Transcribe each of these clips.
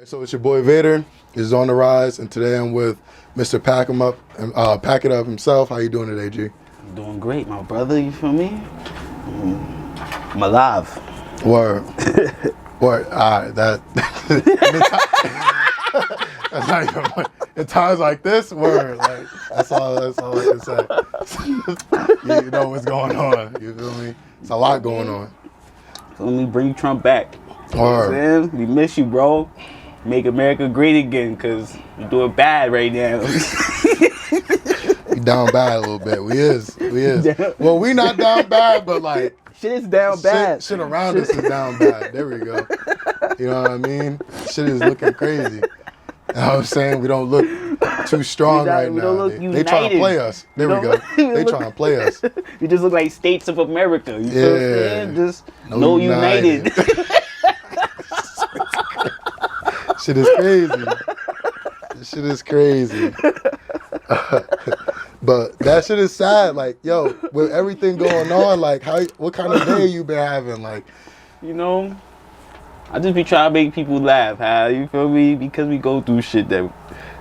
So it's your boy Vader. Is on the rise, and today I'm with Mr. Pack It Up himself. How you doing today, G? I'm doing great, my brother. You feel me? I'm alive. Word. Word. All right. That's not even funny. In times like this, word. Like that's all I can say. You know what's going on. You feel me? It's a lot going on. So let me bring Trump back. You know what I'm Word. saying? We miss you, bro. Make America great again, cause you're doing bad right now. We down bad a little bit. We is. Well, we not down bad, but like shit is down bad. Shit around us is down bad. There we go. You know what I mean? Shit is looking crazy. You know what I'm saying? We don't look too strong right now. They trying to play us. There we go. They trying to play us. We just look like states of America. You feel what I'm saying? Just no united. Shit is crazy. Shit is crazy. But that shit is sad. Like, yo, with everything going on, like, what kind of day you been having? Like, you know, I just be trying to make people laugh. You feel me? Because we go through shit that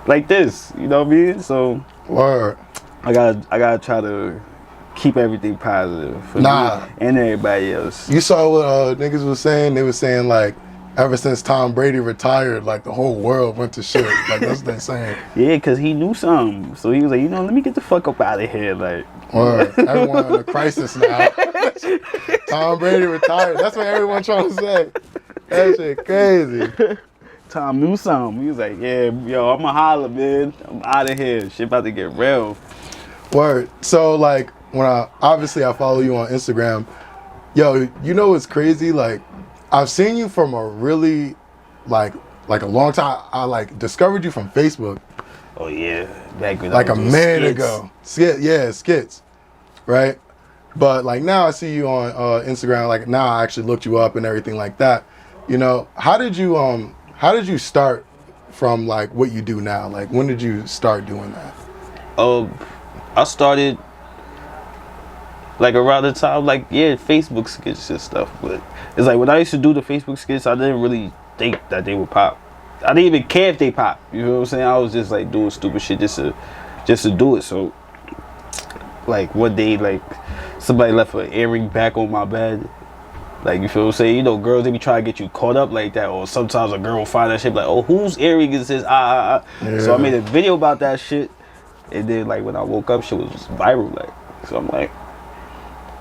like this. You know what I mean? So, word. I gotta try to keep everything positive for me and everybody else. You saw what niggas was saying? They was saying like, ever since Tom Brady retired, like the whole world went to shit. Like that's what they're saying. Yeah, cause he knew something. So he was like, let me get the fuck up out of here. Like, everyone in a crisis now. Tom Brady retired. That's what everyone trying to say. That shit crazy. Tom knew something. He was like, yeah, yo, I'ma holler, man. I'm out of here. Shit about to get real. Word. So like when I follow you on Instagram, yo, you know what's crazy? Like I've seen you from a really like a long time. I like discovered you from Facebook. Oh yeah, back when like a minute ago. Skits, right? But like now I see you on Instagram. Like now I actually looked you up and everything like that. You know, how did you start from like what you do now? Like when did you start doing that? I started like around the time, like, Facebook skits and stuff. But it's like when I used to do the Facebook skits, I didn't really think that they would pop. I didn't even care if they pop. You know what I'm saying? I was just like doing stupid shit just to do it. So like one day, like somebody left an earring back on my bed. Like, you feel what I'm saying? You know, girls, they be trying to get you caught up like that. Or sometimes a girl will find that shit like, oh, whose earring is this? Yeah. So I made a video about that shit. And then like when I woke up, shit was viral. Like, so I'm like,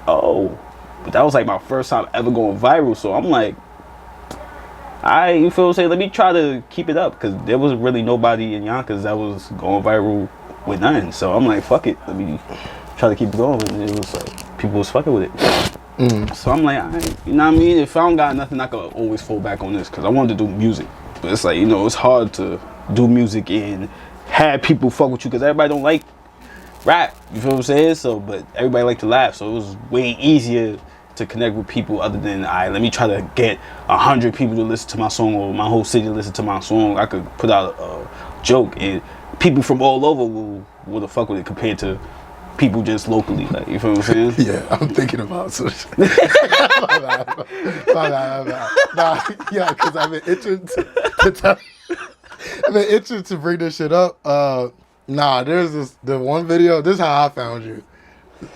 oh, but that was like my first time ever going viral. So I'm like, you feel what I'm saying? Let me try to keep it up, because there was really nobody in Yonkers that was going viral with nothing. So I'm like, fuck it, let me try to keep it going. And it was like people was fucking with it. So I'm like, you know what I mean? If I don't got nothing, I could always fall back on this, because I wanted to do music. But it's like, you know, it's hard to do music and have people fuck with you, because everybody don't like rap, you feel what I'm saying? So, but everybody like to laugh, so it was way easier to connect with people other than, let me try to get 100 people to listen to my song, or my whole city to listen to my song. I could put out a joke and people from all over will fuck with it, compared to people just locally, like, you feel what I'm saying? Yeah, I'm thinking about some shit. Nah, yeah, because I've been itching to bring this shit up. There's the one video. This is how I found you,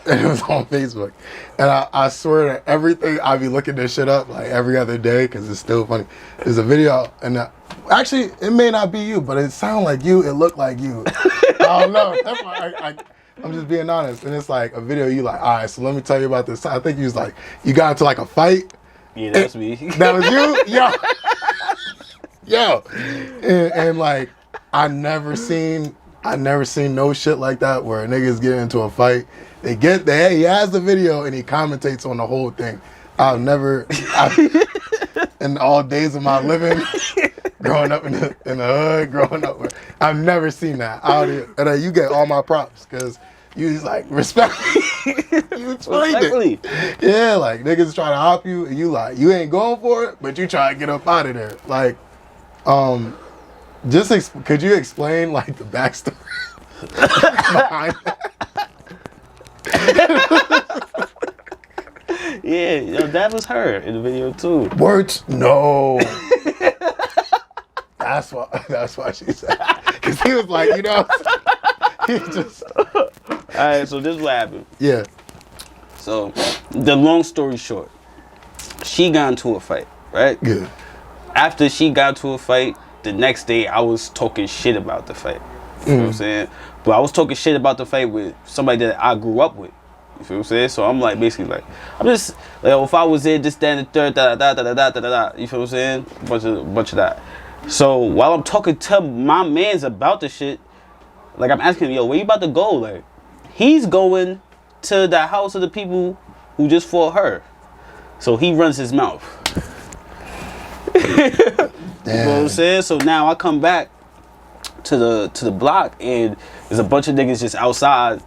and it was on Facebook. And I swear that everything I be looking this shit up like every other day, because it's still funny. There's a video, and actually it may not be you, but it sounded like you. It looked like you. I don't know. That's why I'm just being honest. And it's like a video. You like, all right, so let me tell you about this. I think you was like, you got into like a fight. Yeah, that's me. That was you, yo. And like I never seen no shit like that where niggas get into a fight. He has the video and he commentates on the whole thing. In all days of my living, growing up in the hood, I've never seen that. And you get all my props, because you just like respect. You explained it. Yeah, like niggas try to hop you and you like, you ain't going for it, but you try to get up out of there. Like, could you explain like the backstory behind that? Yeah, that was her in the video too. Words? No. That's why she said. Because he was like, you know, he just. All right, so this is what happened. Yeah. So, the long story short, she got into a fight, right? Yeah. After she got into a fight, the next day I was talking shit about the fight. You know what I'm saying? But I was talking shit about the fight with somebody that I grew up with. You feel what I'm saying? So I'm like, basically like, I'm just like, if I was there, this, that, and the third, da da da da da da da. You feel what I'm saying? Bunch of that. So while I'm talking to my mans about the shit, like I'm asking him, yo, where you about to go? Like, he's going to the house of the people who just fought her. So he runs his mouth. You know what I'm saying? So now I come back to the block and there's a bunch of niggas just outside,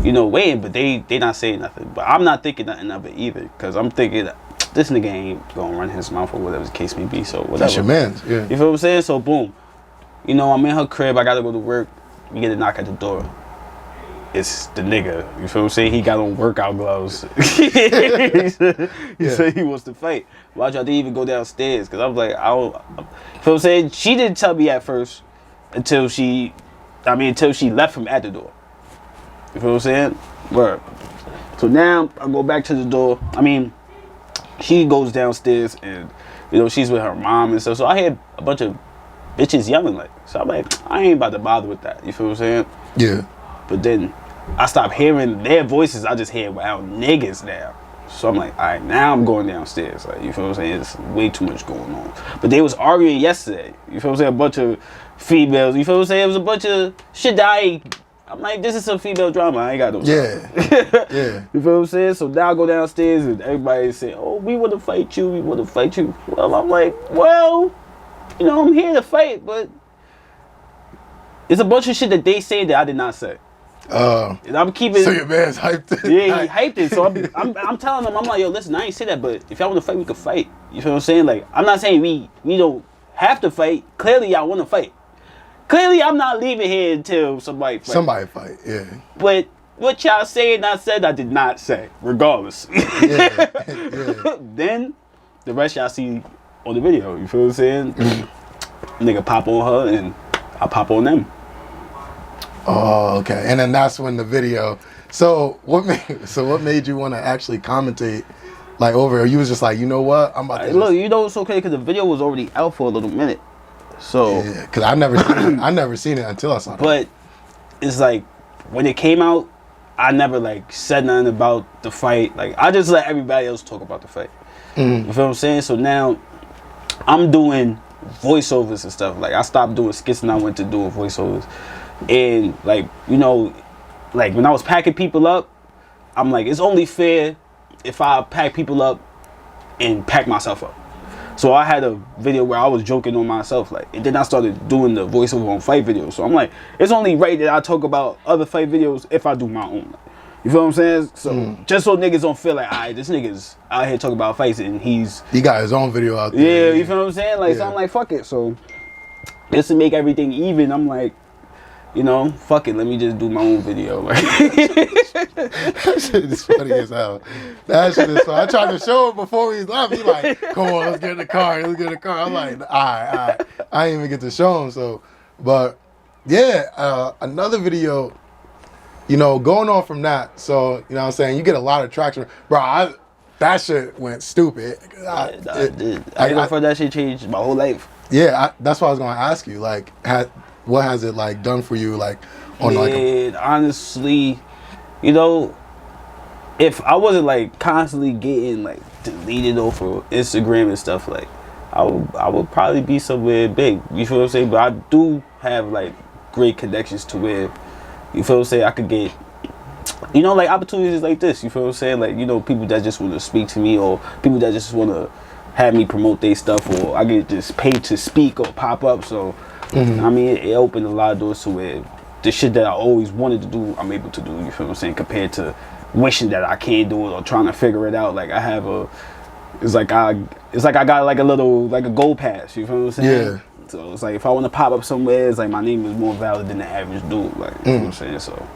you know, waiting, but they not saying nothing. But I'm not thinking nothing of it either, because I'm thinking this nigga ain't gonna run his mouth or whatever the case may be. So whatever. That's your man's, yeah. You feel what I'm saying? So boom, you know, I'm in her crib. I gotta go to work. We get a knock at the door. It's the nigga. You feel what I'm saying? He got on workout gloves. He said he wants to fight. Why'd y'all didn't even go downstairs? Because I was like, you feel what I'm saying? She didn't tell me at first until she left him at the door. You feel what I'm saying? Word. So now I go back to the door. I mean, she goes downstairs and, you know, she's with her mom and stuff. So I hear a bunch of bitches yelling like, so I'm like, I ain't about to bother with that. You feel what I'm saying? Yeah. But then I stopped hearing their voices. I just hear loud niggas now. So I'm like, all right, now I'm going downstairs. Like, you feel what I'm saying? There's way too much going on. But they was arguing yesterday. You feel what I'm saying? A bunch of females. You feel what I'm saying? It was a bunch of shit that I'm like, this is some female drama. I ain't got no time. Yeah. You feel what I'm saying? So now I go downstairs and everybody say, oh, we want to fight you. We want to fight you. Well, I'm like, well, you know, I'm here to fight, but it's a bunch of shit that they say that I did not say. And I'm keeping. So your man's hyped it. Yeah, he hyped it. So I'm telling them, I'm like, yo, listen, I ain't say that, but if y'all want to fight, we can fight. You feel what I'm saying? Like, I'm not saying we don't have to fight. Clearly, y'all want to fight. Clearly, I'm not leaving here until somebody fight. Somebody fight, yeah. But what y'all saying I said, I did not say, regardless. Yeah. Then the rest y'all see on the video. You feel what I'm saying? Nigga pop on her and I pop on them. Oh, okay. And then that's when the video. So what made you want to actually commentate like over? You was just like, you know what? I'm about to look. You know it's okay because the video was already out for a little minute. So yeah, because I never seen it until I saw it. But it's like when it came out, I never like said nothing about the fight. Like I just let everybody else talk about the fight. You feel what I'm saying? So now I'm doing voiceovers and stuff. Like I stopped doing skits and I went to doing voiceovers. And like, you know, like when I was packing people up, I'm like, it's only fair if I pack people up and pack myself up. So I had a video where I was joking on myself, like, and then I started doing the voiceover on fight videos. So I'm like, it's only right that I talk about other fight videos if I do my own. You feel what I'm saying? So just so niggas don't feel like, alright, this nigga's out here talking about fights and he got his own video out there. Yeah, you feel what I'm saying? Like, so I'm like, fuck it. So just to make everything even, I'm like, you know, fuck it, let me just do my own video. Like, that shit is funny as hell. That shit is funny. I tried to show him before he left. He like, come on, let's get in the car. I'm like, all right. I didn't even get to show him. So, but yeah, another video, you know, going on from that. So, you know what I'm saying? You get a lot of traction. Bro, that shit went stupid. I thought that shit changed my whole life. Yeah, that's what I was going to ask you. Like, what has it like done for you, like on like? Honestly, you know, if I wasn't like constantly getting like deleted off of Instagram and stuff, like I would probably be somewhere big. You feel what I'm saying? But I do have like great connections to where, you feel what I'm saying, I could get, you know, like opportunities like this. You feel what I'm saying? Like, you know, people that just want to speak to me or people that just want to have me promote their stuff, or I get just paid to speak or pop up. So. I mean, it opened a lot of doors to where the shit that I always wanted to do, I'm able to do. You feel what I'm saying? Compared to wishing that I can't do it or trying to figure it out. Like I have it's like I got like a gold pass. You feel what I'm saying? Yeah. So it's like if I want to pop up somewhere, it's like my name is more valid than the average dude. Like you know what I'm saying? So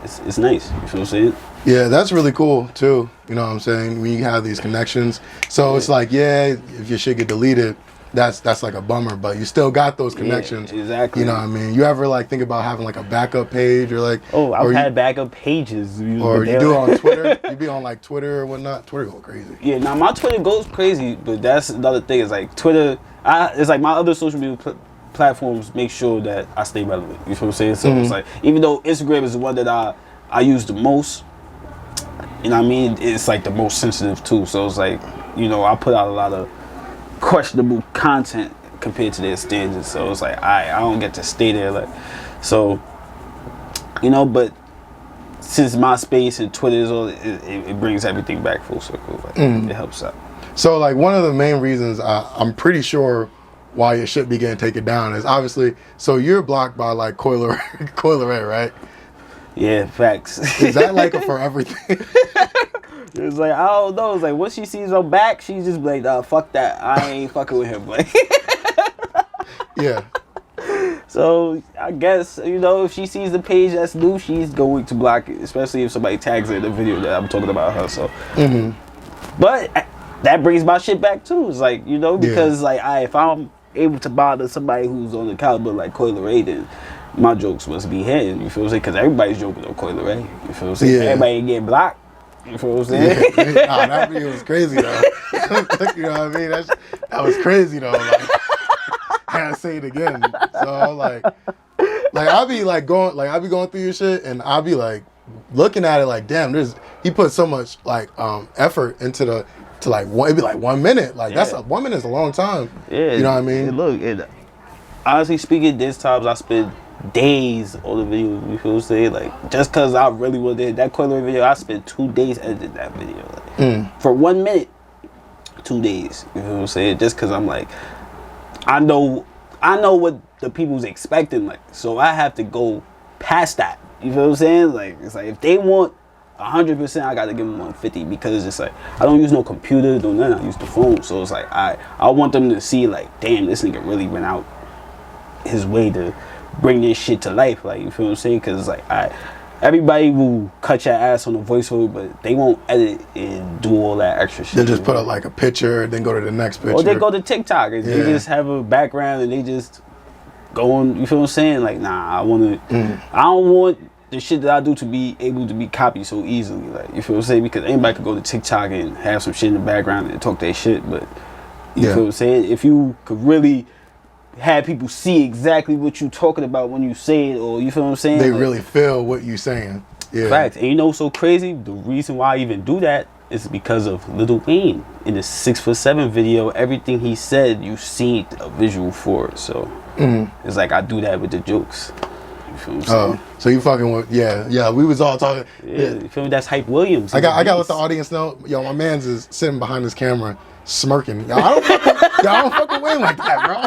it's nice. You feel what I'm saying? Yeah, that's really cool too. You know what I'm saying? When you have these connections, so it's like, yeah, if your shit get deleted. that's like a bummer, but you still got those connections. Yeah, exactly. You know what I mean? You ever like think about having like a backup page or like? Oh, I've had backup pages. Or you do it on Twitter? You be on like Twitter or whatnot? Twitter go crazy. Yeah, now my Twitter goes crazy, but that's another thing. Is like Twitter. It's like my other social media platforms make sure that I stay relevant. You feel what I'm saying? So it's like, even though Instagram is the one that I use the most, you know what I mean? It's like the most sensitive too. So it's like, you know, I put out a lot of questionable content compared to their standards. So it's like I don't get to stay there. Like, so, you know, but since MySpace and Twitter is all, it brings everything back full circle. Like, it helps out. So like one of the main reasons I'm pretty sure why your shit be getting taken down is obviously, so you're blocked by like Leray, right? Yeah, facts. Is that like a forever thing? It's like, I don't know. It's like, once she sees her back, she's just like, nah, fuck that. I ain't fucking with him. Like, yeah. So I guess, you know, if she sees the page that's new, she's going to block it, especially if somebody tags her in the video that I'm talking about her. So, but that brings my shit back too. It's like, you know, because like if I'm able to bother somebody who's on the caliber like Leray, then my jokes must be hitting. You feel what I'm saying? Because everybody's joking on Leray. You feel what I'm saying? Everybody ain't getting blocked. You feel what I'm saying? Nah, that video was crazy though. You know what I mean? That was crazy though. Like, I gotta say it again. So like I'll be like I'll be going through your shit and I'll be like looking at it like, damn, he put so much like effort into it'd be like 1 minute. Like that's 1 minute is a long time. Yeah. You know what I mean? Look, honestly speaking, there's times I spend days on the video. You feel what I'm saying? Like, just cause I really wanted that Leray video, I spent 2 days editing that video. Like, for 1 minute, 2 days. You feel what I'm saying? Just cause I'm like, I know what the people's expecting. Like, so I have to go past that. You feel what I'm saying? Like, it's like if they want 100%, I gotta give them 150 because it's like I don't use no computer, no nothing. I use the phone. So it's like I want them to see like, damn, this nigga really went out his way to bring this shit to life. Like, you feel what I'm saying? Because it's like everybody will cut your ass on the voiceover, but they won't edit and do all that extra shit. They just put up like a picture, then go to the next picture. Or they go to TikTok and they just have a background and they just go on. You feel what I'm saying? Like, nah, I don't want the shit that I do to be able to be copied so easily. Like, you feel what I'm saying? Because anybody could go to TikTok and have some shit in the background and talk their shit, but you feel what I'm saying? If you could really have people see exactly what you talking about when you say it, or you feel what I'm saying? They like, really feel what you saying. Yeah. Facts. And you know what's so crazy? The reason why I even do that is because of Lil Wayne. In the 6'7" video, everything he said, you seen a visual for it. So it's like I do that with the jokes. You feel what I'm saying? So you fucking with we was all talking. You feel me? That's Hype Williams. I got to let the audience know. Yo, my man's is sitting behind his camera smirking. Yo, I don't fucking Wayne like that, bro.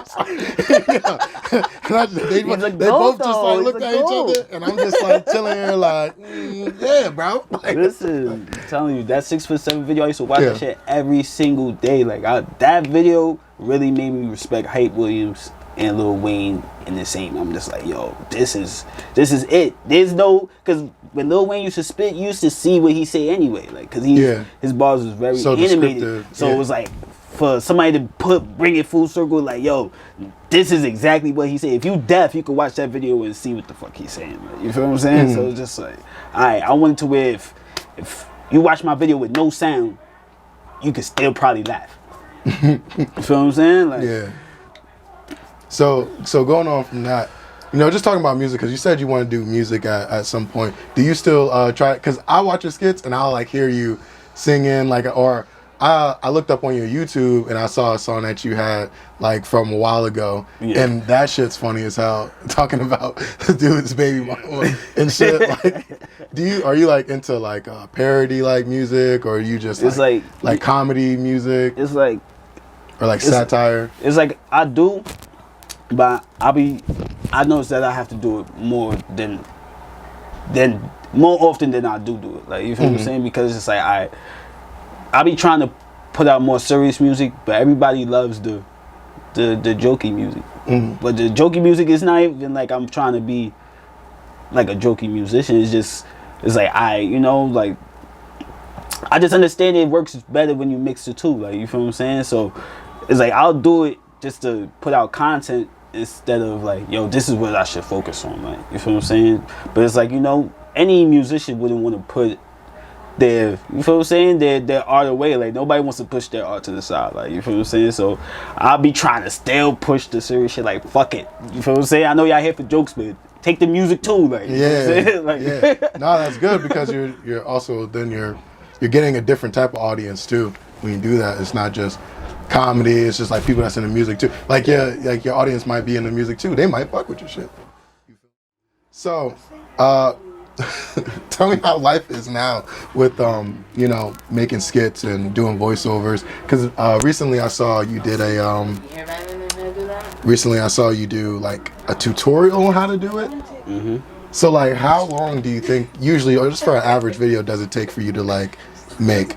They both just like looked at each other, and I'm just like chilling here, like, yeah, bro. Like, listen, I'm telling you, that 6'7" video, I used to watch that shit every single day. Like, that video really made me respect Hype Williams and Lil Wayne in the same. I'm just like, yo, this is it. There's no, because when Lil Wayne used to spit, you used to see what he say anyway, like, because his bars was very animated. So it was like, for somebody to bring it full circle, like, yo, this is exactly what he said. If you deaf, you can watch that video and see what the fuck he's saying. Like, you feel what I'm saying? So it's just like, I wanted to where if you watch my video with no sound, you could still probably laugh. You feel what I'm saying? Like, So going on from that, you know, just talking about music, because you said you want to do music at some point. Do you still try? Because I watch your skits and I'll like hear you singing, like, or I looked up on your YouTube and I saw a song that you had like from a while ago, and that shit's funny as hell. Talking about the dude's baby mama and shit. Like, are you like into like parody like music, or are you just like comedy music? It's like, or like satire. It's like I do. But I notice that I have to do it more often than I do it. Like, you feel what I'm saying? Because it's like I be trying to put out more serious music, but everybody loves the jokey music. But the jokey music is not even like I'm trying to be like a jokey musician. It's like like I just understand it works better when you mix the two. Like, you feel what I'm saying? So it's like I'll do it just to put out content instead of like, yo, this is what I should focus on, like, you feel what I'm saying? But it's like, you know, any musician wouldn't want to put their, you feel what I'm saying, their art away. Like, nobody wants to push their art to the side, like, you feel what I'm saying? So I'll be trying to still push the serious shit, like, fuck it, you feel what I'm saying? I know y'all here for jokes, but take the music too, like, you know what I'm saying? Like, yeah. No, that's good, because you're also, then you're getting a different type of audience too when you do that. It's not just comedy, it's just like people that's in the music too. Like, yeah, like your audience might be in the music too. They might fuck with your shit. So, tell me how life is now with you know, making skits and doing voiceovers. Because recently I saw you did recently I saw you do like a tutorial on how to do it. mm-hmm. So like, how long do you think usually, or just for an average video, does it take for you to like make?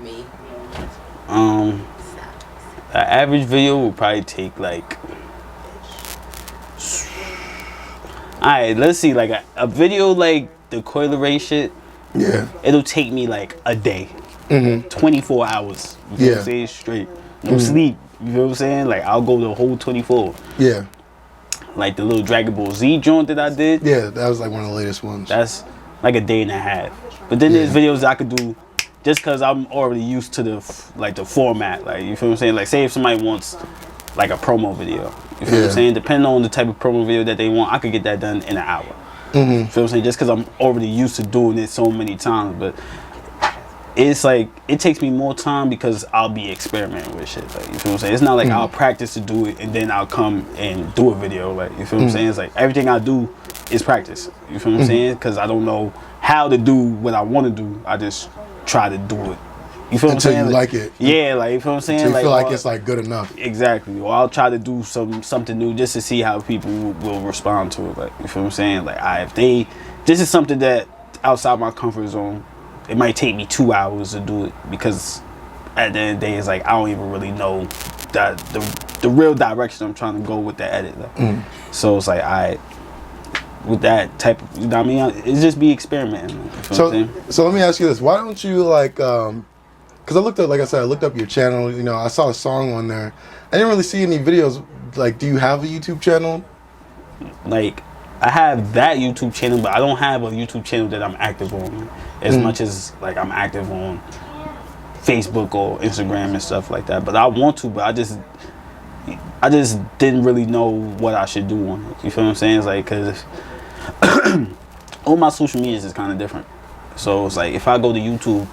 An average video will probably take like, alright, let's see, like a video like the Leray shit, Yeah. it'll take me like a day, 24 hours, you feel what I'm saying, straight, no sleep, you feel what I'm saying, like I'll go the whole 24. Yeah. Like the little Dragon Ball Z joint that I did. Yeah, that was like one of the latest ones. That's like a day and a half. But then there's videos I could do just because I'm already used to the format. Like, you feel what I'm saying? Like, say if somebody wants like a promo video, you feel what I'm saying? Depending on the type of promo video that they want, I could get that done in an hour. You feel what I'm saying? Just because I'm already used to doing it so many times. But it's like, it takes me more time because I'll be experimenting with shit. Like, you feel what I'm saying? It's not like I'll practice to do it and then I'll come and do a video. Like, you feel what I'm saying? It's like everything I do is practice. You feel what I'm saying? Because I don't know how to do what I want to do. I just try to do it. You feel what I'm saying? Until you like it. Yeah, like, you feel what I'm saying? Until you feel like or, it's like good enough. Exactly. Or I'll try to do something new just to see how people will respond to it. Like, you feel what I'm saying? Like, if this is something that outside my comfort zone, it might take me 2 hours to do it, because at the end of the day, it's like I don't even really know that the real direction I'm trying to go with the edit. Like, so it's like, with that type of, you know what I mean? It's just be experimenting. You feel what I'm saying? So let me ask you this: why don't you like? Because I looked up, like I said, I looked up your channel. You know, I saw a song on there. I didn't really see any videos. Like, do you have a YouTube channel? Like, I have that YouTube channel, but I don't have a YouTube channel that I'm active on as much as like I'm active on Facebook or Instagram and stuff like that. But I want to, but I just didn't really know what I should do on it. You feel what I'm saying? It's like, because all my social medias is kind of different. So it's like, if I go to YouTube,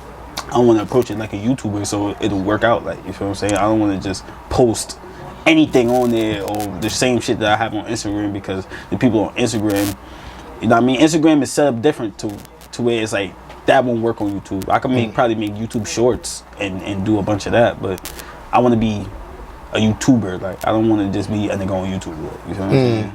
I want to approach it like a YouTuber, so it'll work out. Like, you feel what I'm saying? I don't want to just post anything on there or the same shit that I have on Instagram, because the people on Instagram, you know what I mean? Instagram is set up different to where it's like, that won't work on YouTube. I can probably make YouTube shorts and do a bunch of that, but I want to be a YouTuber. Like, I don't want to just be a nigga on YouTube. You feel what I'm saying?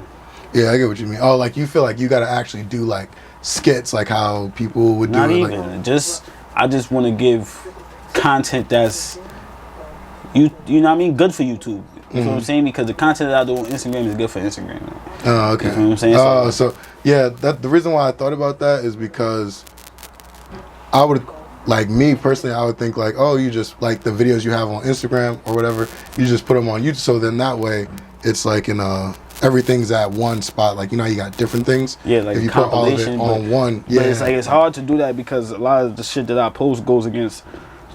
Yeah, I get what you mean. Oh, like you feel like you got to actually do like skits, like how people would do Not it. even. Like, I just want to give content that's, you know what I mean, good for YouTube. You know what I'm saying? Because the content that I do on Instagram is good for Instagram. Oh, okay. You know what I'm saying? So yeah, the reason why I thought about that is because I would, like, me personally, I would think like, oh, you just like the videos you have on Instagram or whatever, you just put them on YouTube. So then that way it's like everything's at one spot. Like, you know, you got different things. Yeah, like if you put all of it on one. Yeah, but it's like, it's hard to do that because a lot of the shit that I post goes against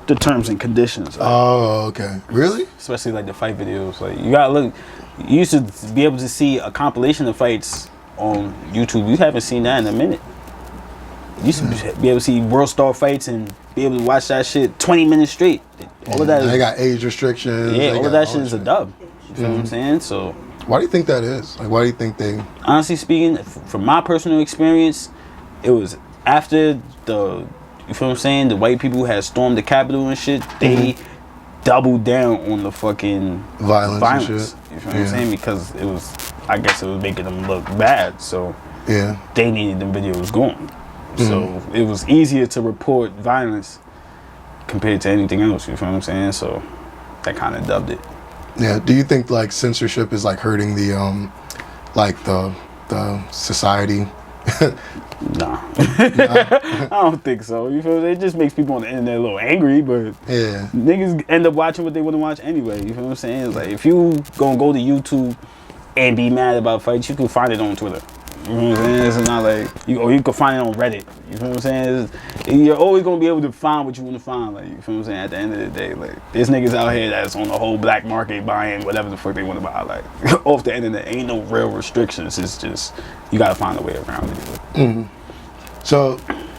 the terms and conditions. Like, oh, okay. Really? especially like the fight videos. Like, you gotta look. You used to be able to see a compilation of fights on YouTube. You haven't seen that in a minute. You used to be able to see World Star fights and be able to watch that shit 20 minutes straight. All of that. They got age restrictions. Yeah, all of that shit is a dub. You feel what I'm saying? So, why do you think that is? Like, why do you think they? honestly speaking, from my personal experience, it was after the, you feel what I'm saying, the white people had stormed the Capitol and shit, they doubled down on the fucking Violence and shit. You feel what I'm saying? Because it was, I guess it was making them look bad, so Yeah. they needed them videos going. So it was easier to report violence compared to anything else, you feel what I'm saying? So that kind of dubbed it. Yeah. Do you think like censorship is like hurting the like the society Nah. I don't think so. You feel me? It just makes people on the internet a little angry, but Yeah. niggas end up watching what they want to watch anyway. You feel what I'm saying? It's like, if you gonna go to YouTube and be mad about fights, you can find it on Twitter. You know what I'm saying? It's not like you can find it on Reddit. You feel what I'm saying? You're always gonna be able to find what you want to find. Like, you feel what I'm saying? At the end of the day, like, there's niggas out here that's on the whole black market buying whatever the fuck they want to buy. Like, off the internet, ain't no real restrictions. It's just you gotta find a way around it. Mm-hmm. So,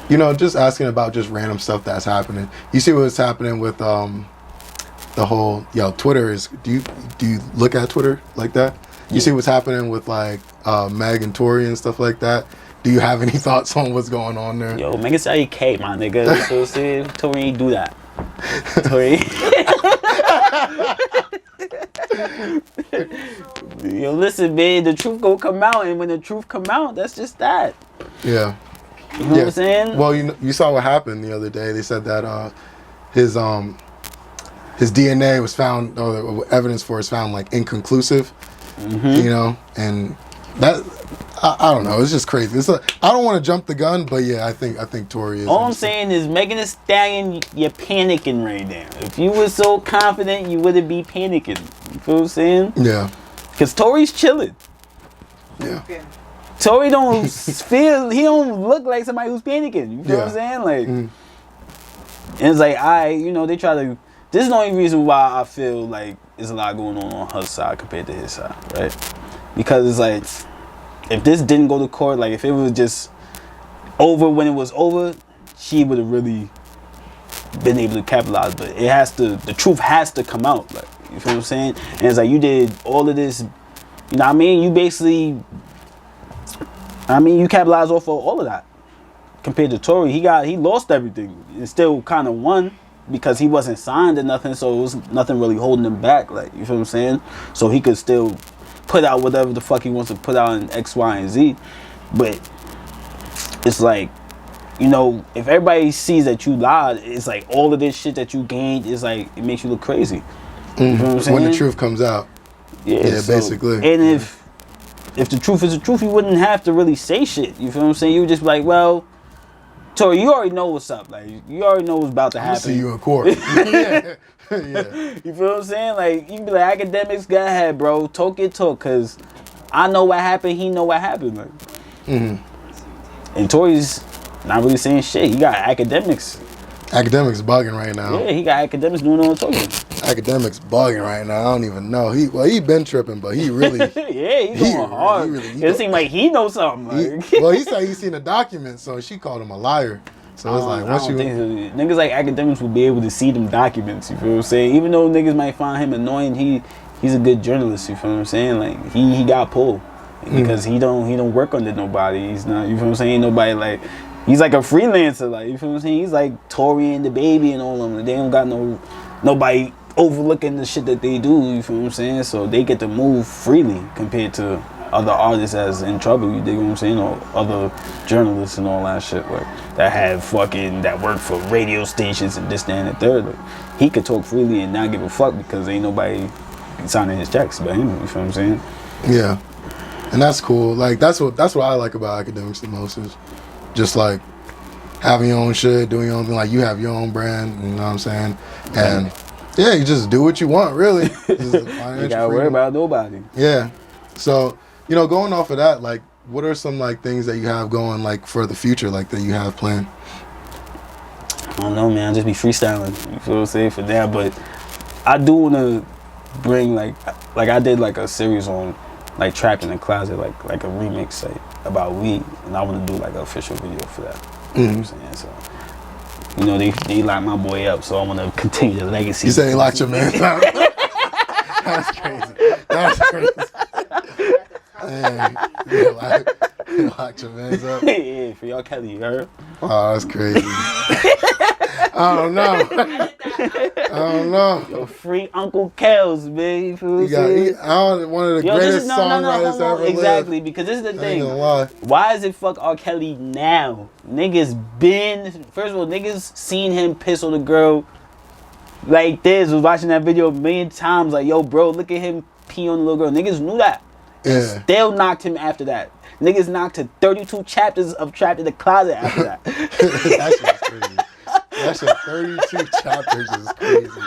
you know, just asking about just random stuff that's happening. You see what's happening with the whole Twitter is. Do you look at Twitter like that? You see what's happening with like Meg and Tory and stuff like that? Do you have any thoughts on what's going on there? Yo, make it say K, my nigga. So see, Tory ain't do that. Tory. Yo, listen, man. The truth gonna come out, and when the truth come out, that's just that. Yeah. You know what I'm saying? Well, you saw what happened the other day. They said that his DNA was found, or the evidence for it was found like inconclusive. Mm-hmm. You know, and that I don't know. It's just crazy. I don't want to jump the gun, but yeah, I think Tory is. All I'm saying is, Megan Thee Stallion, you're panicking right now. If you were so confident, you wouldn't be panicking. You feel what I'm saying? Yeah. Cause Tory's chilling. Yeah. Tory don't he don't look like somebody who's panicking. You feel what I'm saying? Like, and it's like, they try to. This is the only reason why I feel like there's a lot going on her side compared to his side, right? Because it's like, if this didn't go to court, like if it was just over when it was over, she would have really been able to capitalize. But the truth has to come out. Like, you feel what I'm saying? And it's like, you did all of this, you know what I mean? You basically, you capitalized off of all of that. Compared to Tory, he lost everything and still kind of won. Because he wasn't signed or nothing, so it was nothing really holding him back. Like, you feel what I'm saying? So he could still put out whatever the fuck he wants to put out in X, Y, and Z. But it's like, you know, if everybody sees that you lied, it's like all of this shit that you gained is like, it makes you look crazy. You know what I'm saying? When the truth comes out. Yeah, so, basically. And if the truth is the truth, you wouldn't have to really say shit. You feel what I'm saying? You would just be like, well, Tory, you already know what's up. Like, you already know what's about to happen. I'll see you in court. Yeah. You feel what I'm saying? Like, you can be like, academics, go ahead, bro. Talk your talk, because I know what happened. He know what happened. Like, and Tory's not really saying shit. He got academics. Academics bugging right now. Yeah, he got academics doing all the talking. Academics bugging right now. I don't even know. He been tripping, but he really. Yeah, he's going hard. It seemed like he knows something. Like. He said he seen a document, so she called him a liar. So it's like, once you niggas like academics will be able to see them documents. You feel what I'm saying? Even though niggas might find him annoying, he's a good journalist. You feel what I'm saying? Like, he got pulled because he don't work under nobody. He's not. You feel what I'm saying? Ain't nobody like. He's like a freelancer, like, you feel what I'm saying? He's like Tory and the Baby and all of them. They don't got nobody overlooking the shit that they do, you feel what I'm saying? So they get to move freely compared to other artists that's in trouble, you dig what I'm saying? Or other journalists and all that shit, like, that work for radio stations and this, that, and the third. Like, he could talk freely and not give a fuck because ain't nobody signing his checks but him, you feel what I'm saying? Yeah. And that's cool. Like, that's what I like about academics the most is just like having your own shit, doing your own thing. Like, you have your own brand, you know what I'm saying? And yeah, you just do what you want, really. Just you gotta worry about nobody. Yeah. So, you know, going off of that, like, what are some like things that you have going like for the future, like that you have planned? I don't know, man. I just be freestyling. You feel what I'm saying for that, but I do wanna bring like I did like a series on like Trapped in the Closet, like a remix site about weed, and I want to do like an official video for that. You know what I'm saying? So, you know, they locked my boy up, so I want to continue the legacy. You say they locked your man up? That's crazy. That's crazy. Man, you locked your man up? Yeah, for y'all Kelly, you heard? Oh, that's crazy. I don't know. Yo, free Uncle Kels, man. You feel what I'm saying? One of the greatest songwriters ever lived. Exactly, because this is the thing. Why is it fuck R. Kelly now? Niggas first of all, niggas seen him piss on a girl like this, was watching that video a million times, like, yo, bro, look at him pee on the little girl. Niggas knew that. And Yeah. still knocked him after that. Niggas knocked to 32 chapters of Trapped in the Closet after that. That shit's crazy. That shit, 32 chapters is crazy.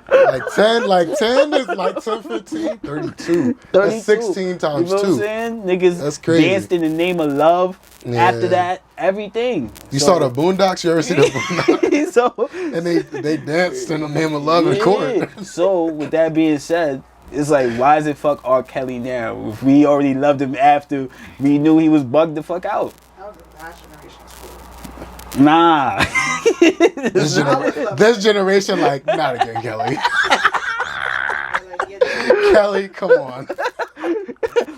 like 10 is like 10, 15, 32. That's 16 times you know 2. What I'm saying? Niggas That's crazy. danced in the name of love. Yeah. After that, everything. You saw the Boondocks? You ever see the Boondocks? So, And they danced in the name of love in court. So, with that being said, it's like, why is it fuck R. Kelly now? If we already loved him after we knew he was bugged the fuck out. That was the last generation's fool. Nah. This generation, like, not again, Kelly. Like, yeah, Kelly, come on.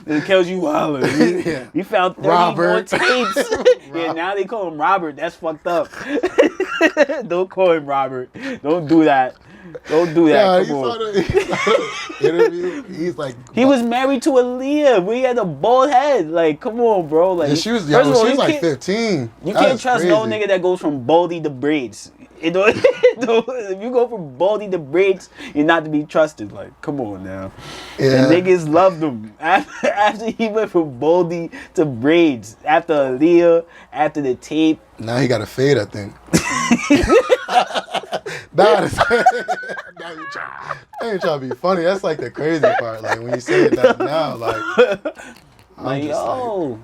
It kills you wildin'. Yeah. You found 30 Robert. more tapes. Yeah, now they call him Robert. That's fucked up. Don't call him Robert. Don't do that. Don't do that. Come on. He saw the interview. He's like, He was married to Aaliyah. We had a bald head. Like, come on, bro. Like, yeah, she was first of all, like can't- 15. You That can't is trust no crazy. nigga that goes from baldy to braids. You know, if you go from baldy to braids, you're not to be trusted. Like, come on now. Yeah. And niggas loved him after he went from baldy to braids. After Aaliyah, after the tape. Now he got a fade, I think. Now you ain't trying to be funny. That's like the crazy part. Like when you say it that now, like, Like, yo.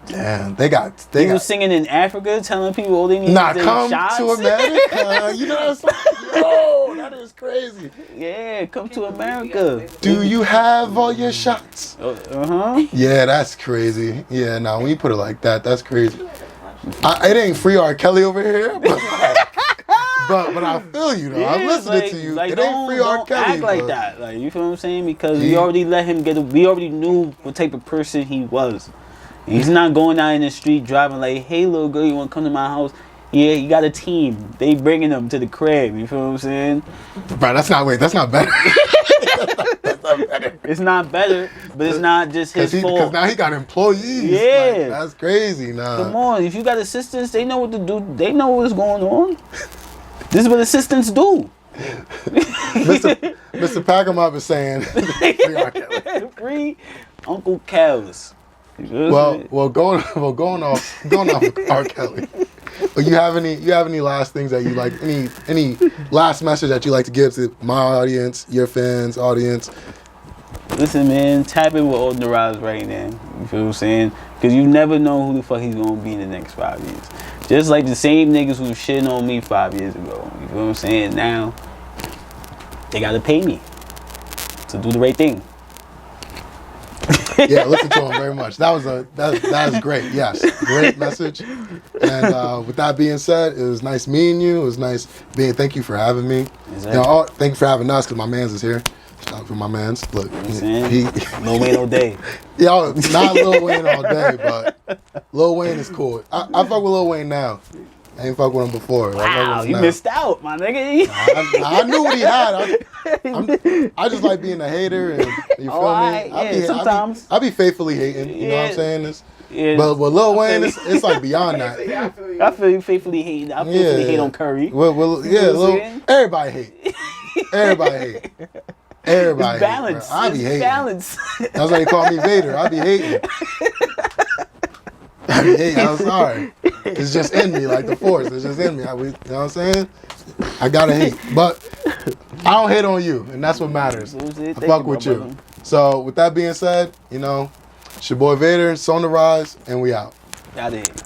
Damn, they got. He was singing in Africa, telling people all they need Nah, is their come shots. to America. You know that song? Yo, that is crazy. Yeah, come to America. Do you have all your shots? Uh-huh. Yeah, that's crazy. Yeah, nah, when you put it like that, that's crazy. It ain't free R. Kelly over here, but I feel you though. Yeah, I'm listening like, to you. Like, It ain't free R. don't Kelly. act like but- that. Like, you feel what I'm saying? Because we already let him get. We already knew what type of person he was. He's not going out in the street driving like, "Hey, little girl, you want to come to my house?" Yeah, you got a team. They bringing him to the crib. You feel what I'm saying? Bro, that's not better. That's not better. It's not better, but it's not just his Because fault. now he got employees. Yeah. Like, that's crazy. Nah. Come on, if you got assistants, they know what to do. They know what's going on. This is what assistants do. Mr. Packitum is saying free R. Kelly. Free Uncle Kel's. Well, going off R. Kelly. But you have any last things that you like? Any last message that you like to give to my audience, your fans, audience? Listen, man, tap in with Old Leray right now. You feel what I'm saying? Because you never know who the fuck he's gonna be in the next 5 years. Just like the same niggas who shitting on me 5 years ago. You feel what I'm saying? Now they gotta pay me to do the right thing. Yeah, listen to him very much. That was great. Yes, great message. And with that being said, it was nice meeting you. It was nice being. Thank you for having me. Exactly. Thank you for having us because my man's is here. Shout out for my man's. Look, he No way, no day. yo, not Lil Wayne all day, but Lil Wayne is cool. I fuck with Lil Wayne now. I ain't fuck with him before. I fuck Wow, with him you now. missed out, my nigga. I knew what he had. I just like being a hater, and you feel Alright, me? yeah, sometimes. I be faithfully hating. You know what I'm Yeah. saying? This, Yeah. but with Lil Wayne, it's like beyond that. Yeah, I feel you. I feel you faithfully hating. I faithfully hate on Curry. Well, yeah, know what I'm saying? everybody hate. Everybody hate. Everybody It's balance. hate. Bro. I be It's hating. balance. That's why they call me Vader. I be hating. I be hating. I'm sorry. It's just in me, like the Force. It's just in me. You know what I'm saying? I gotta hate, but I don't hate on you, and that's what matters. I fuck with you. So, with that being said, it's your boy Vader, it's on the rise, and we out. Got it.